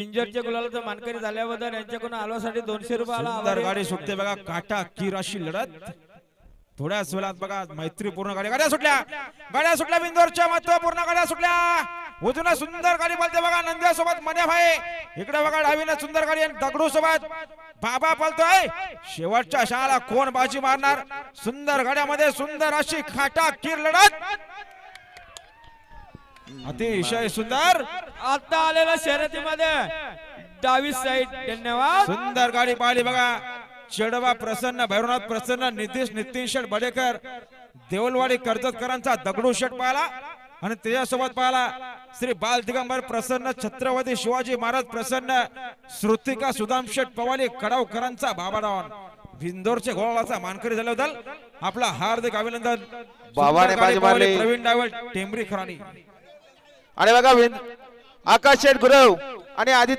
इंजरच्या गुलालाचा मानकरी झाल्याबद्दल यांच्याकडून आलोसाठी 200 रुपये आला. सुंदर गाडी सुटते बघा, काटा कीर अशी लढत. थोड्याच वेळात बघा मैत्रीपूर्ण गाड्या सुटल्या बिंदोरच्या महत्वपूर्ण गाड्या सुटल्या. उजून सुंदर गाडी बोलते बघा, नंद्या सोबत मन्या भाई. इकडे बघा डावीने सुंदर गाडी आणि दगडू सोबत बाबा पळतोय. शेवटच्या शाळा कोण बाजी मारणार. सुंदर गाड्यामध्ये सुंदर अशी काटा कीर लढत, अतिशय सुंदर. आता आलेला शर्यतीमध्ये डावी साईड. धन्यवाद. सुंदर गाडी पाहिली बघा. चेडवा प्रसन्न, भैरवनाथ प्रसन्न, नितीन शेठ बडेकर, देवलवाडी कर्जतकरांचा दगडू शेठ पाहिला आणि त्याच्यासोबत पाहिला श्री बाल दिगंबर प्रसन्न, छत्रपती शिवाजी महाराज प्रसन्न, श्रुतिका सुदाम शेठ पवाली कडावकरांचा बाबाराव. भिंदोरचे घोळाचा मानकरी झाल्याबद्दल आपला हार्दिक अभिनंदन. बाबाने बाजी मारली. प्रवीण डावल टेंबरी खराणी आणि बघा आकाश शेठ गुरव आणि आदित्य